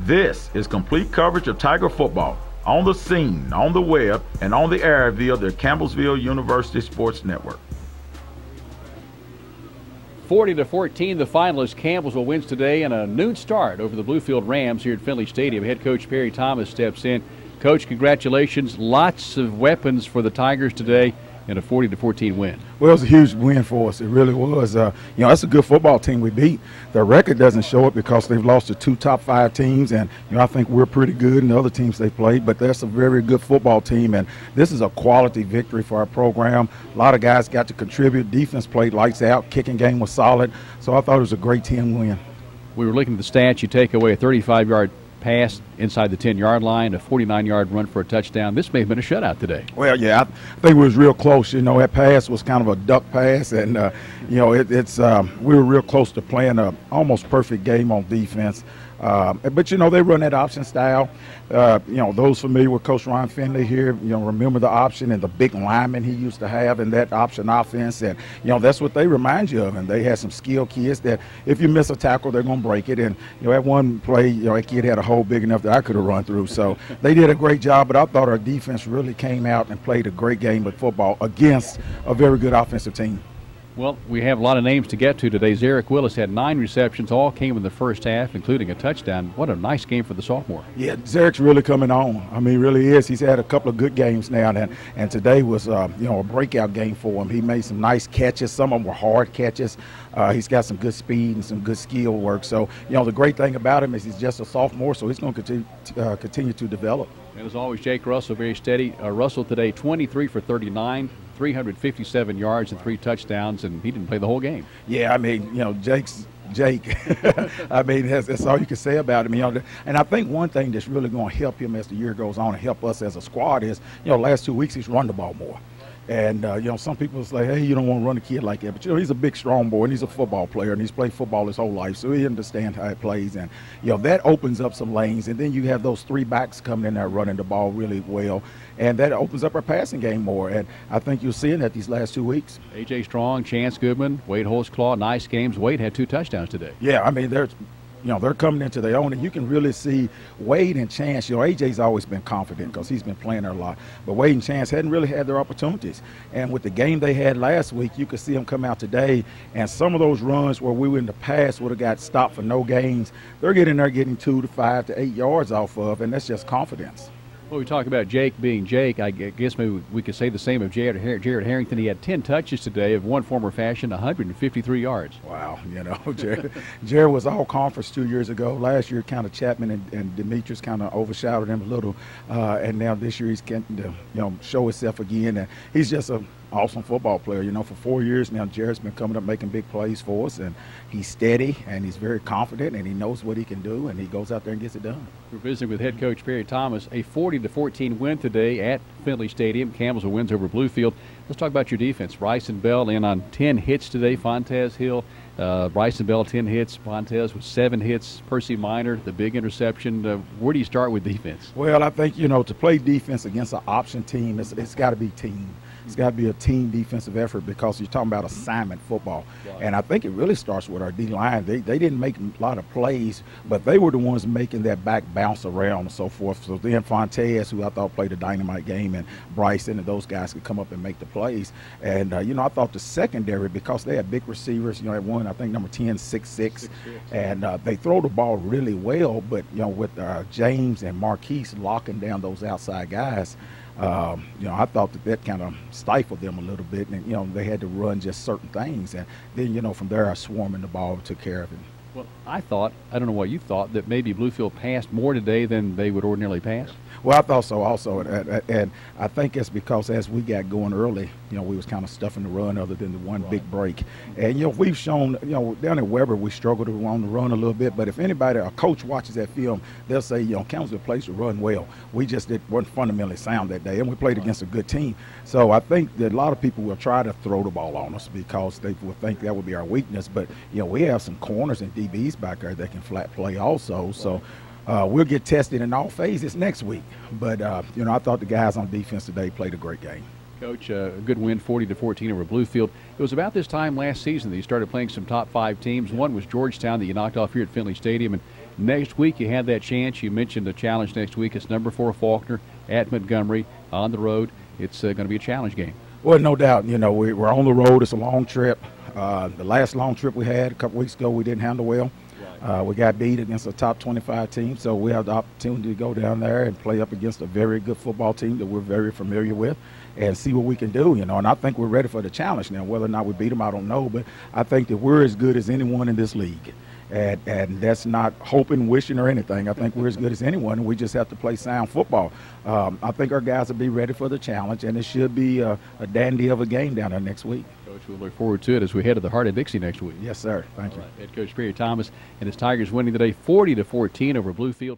This is complete coverage of Tiger football on the scene, on the web, and on the air via the Campbellsville University Sports Network. 40-14, the finalist Campbellsville wins today in a noon start over the Bluefield Rams here at Finley Stadium. Head coach Perry Thomas steps in. Coach, congratulations. Lots of weapons for the Tigers today in a 40-14 win. Well, it was a huge win for us. It really was. That's a good football team we beat. The record doesn't show it because they've lost to 2 top 5 teams, and I think we're pretty good in the other teams they played, but that's a very good football team, and this is a quality victory for our program. A lot of guys got to contribute. Defense played lights out. Kicking game was solid, so I thought it was a great 10 win. We were looking at the stats. You take away a 35-yard pass inside the 10-yard line, a 49-yard run for a touchdown. This may have been a shutout today. Well, yeah, I think it was real close. That pass was kind of a duck pass, and we were real close to playing a almost perfect game on defense. But they run that option style. Those familiar with Coach Ron Finley here, remember the option and the big lineman he used to have in that option offense, and that's what they remind you of. And they had some skilled kids that if you miss a tackle, they're going to break it. And that one play, that kid had a hole big enough that I could have run through. So they did a great job. But I thought our defense really came out and played a great game of football against a very good offensive team. Well, we have a lot of names to get to today. Zarek Willis had 9 receptions, all came in the first half, including a touchdown. What a nice game for the sophomore. Yeah, Zarek's really coming on. I mean, he really is. He's had a couple of good games now, and today was, a breakout game for him. He made some nice catches. Some of them were hard catches. He's got some good speed and some good skill work. So, the great thing about him is he's just a sophomore, so he's going to continue to develop. And as always, Jake Russell, very steady. Russell today, 23 for 39. 357 yards and 3 touchdowns, and he didn't play the whole game. Yeah, I mean, Jake. I mean, that's all you can say about him. And I think one thing that's really going to help him as the year goes on and help us as a squad is, last 2 weeks he's run the ball more. And, some people say, hey, you don't want to run a kid like that. But, he's a big, strong boy, and he's a football player, and he's played football his whole life. So he understands how it plays. And, that opens up some lanes. And then you have those 3 backs coming in there running the ball really well. And that opens up our passing game more. And I think you're seeing that these last 2 weeks. A.J. Strong, Chance Goodman, Wade Holtzclaw, nice games. Wade had 2 touchdowns today. Yeah, I mean, they're coming into their own, and you can really see Wade and Chance. AJ's always been confident because he's been playing there a lot, but Wade and Chance hadn't really had their opportunities. And with the game they had last week, you could see them come out today, and some of those runs where we in the past would have got stopped for no gains, they're getting 2 to 5 to 8 yards off of, and that's just confidence. Well, we talk about Jake being Jake. I guess maybe we could say the same of Jared Harrington. He had 10 touches today of one former fashion, 153 yards. Wow, Jared was all conference 2 years ago. Last year, kind of Chapman and Demetrius kind of overshadowed him a little, and now this year he's getting to show himself again. And he's just an awesome football player. For 4 years now, Jared's been coming up making big plays for us, and he's steady and he's very confident and he knows what he can do, and he goes out there and gets it done. We're visiting with head coach Perry Thomas. A 40-14 win today at Finley Stadium. Campbellsville wins over Bluefield. Let's talk about your defense. Bryson Bell in on 10 hits today. Fontez Hill, Bryson Bell 10 hits. Fontez with 7 hits. Percy Minor, the big interception. Where do you start with defense? Well, I think, to play defense against an option team, it's got to be team. It's got to be a team defensive effort because you're talking about assignment football. Right. And I think it really starts with our D-line. They didn't make a lot of plays, but they were the ones making that back bounce around and so forth. So then Fontez, who I thought played a dynamite game, and Bryson and those guys could come up and make the plays. And, I thought the secondary, because they had big receivers, at one, I think number 10, 6'6", and they throw the ball really well, but, with James and Marquise locking down those outside guys, I thought that kind of stifled them a little bit, and they had to run just certain things, and then from there I swarming the ball took care of it. Well, I don't know what you thought, that maybe Bluefield passed more today than they would ordinarily pass. Well, I thought so also, and I think it's because as we got going early, we was kind of stuffing the run other than the one big break. And, we've shown, down at Weber, we struggled on the run a little bit, but if anybody, a coach watches that film, they'll say, Campbellsville plays to run well. We just weren't fundamentally sound that day, and we played against a good team. So I think that a lot of people will try to throw the ball on us because they will think that would be our weakness, but, we have some corners and DBs back there that can flat play also, so we'll get tested in all phases next week. But, I thought the guys on defense today played a great game. Coach, a good win, 40-14 over Bluefield. It was about this time last season that you started playing some top 5 teams. One was Georgetown that you knocked off here at Finley Stadium, and Next week, you have that chance. You mentioned the challenge next week. It's number 4 Faulkner at Montgomery on the road. It's going to be a challenge game. Well, no doubt. You know, we're on the road. It's a long trip. The last long trip we had a couple weeks ago, we didn't handle well. We got beat against a top 25 team, so we have the opportunity to go down there and play up against a very good football team that we're very familiar with and see what we can do, you know. And I think we're ready for the challenge now. Whether or not we beat them, I don't know, but I think that we're as good as anyone in this league. And that's not hoping, wishing, or anything. I think we're as good as anyone, and we just have to play sound football. I think our guys will be ready for the challenge, and it should be a dandy of a game down there next week. Coach, we'll look forward to it as we head to the Heart of Dixie next week. Yes, sir. Thank you. Head coach Perry Thomas and his Tigers winning today 40-14 over Bluefield.